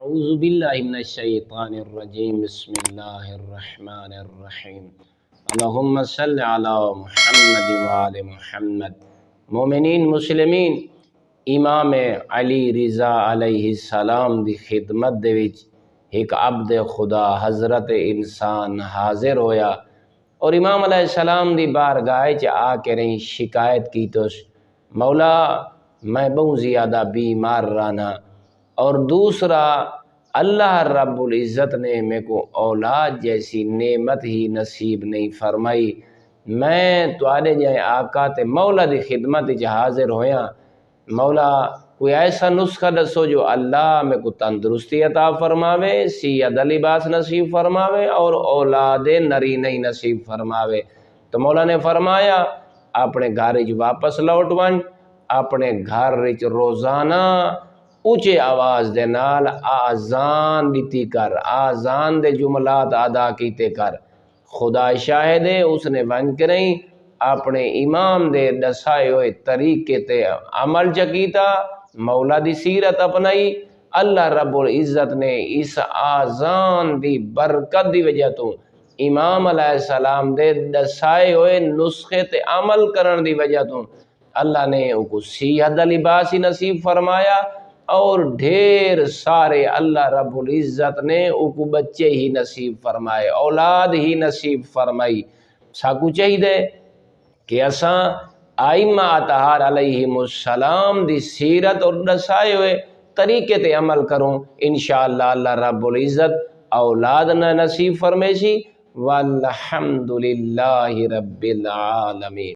اعوذ باللہ من الشیطان الرجیم بسم اللہ الرحمن الرحیم اللہم صلی علی محمد وآل محمد۔ مومنین مسلمین، امام علی رضا علیہ السلام دی خدمت دے وچ ایک عبد خدا حضرت انسان حاضر ہویا اور امام علیہ السلام دی بارگاہ چ آ کے رہی شکایت کی تو مولا میں بہت زیادہ بیمار رہنا، اور دوسرا اللہ رب العزت نے میرے کو اولاد جیسی نعمت ہی نصیب نہیں فرمائی۔ میں تواڈے جائے آقا تے مولا دی خدمت وچ حاضر ہویا، مولا کوئی ایسا نسخہ دسو جو اللہ میرے کو تندرستی عطا فرماوے، صحت لباس نصیب فرماوے اور اولاد نرینہ نصیب فرماوے۔ تو مولا نے فرمایا اپنے گھر وچ واپس لوٹ ون، اپنے گھر وچ روزانہ اونچے آواز دے نال آزان دیتی کر، آزان دے جملات ادا کیتے کر۔ خدا شاہد ہے اس نے ون کریں اپنے امام دے دسائے ہوئے طریقے تے عمل چکیتا، مولا دی سیرت اپنائی۔ اللہ رب العزت نے اس آزان دی برکت دی وجہ تو امام علیہ السلام دے دسائے ہوئے نسخے تے عمل کرن دی وجہ تو اللہ نے ان کو صحت لباس ہی نصیب فرمایا، اور ڈھیر سارے اللہ رب العزت نے ان کو بچے ہی نصیب فرمائے، اولاد ہی نصیب فرمائی۔ ساکو چاہیے کہ اساں ائمہ اطہار علیہم السلام دی سیرت اور دسائے ہوئے طریقے تے عمل کروں، انشاءاللہ اللہ رب العزت اولاد نہ نصیب فرمیشی۔ والحمدللہ رب العالمین۔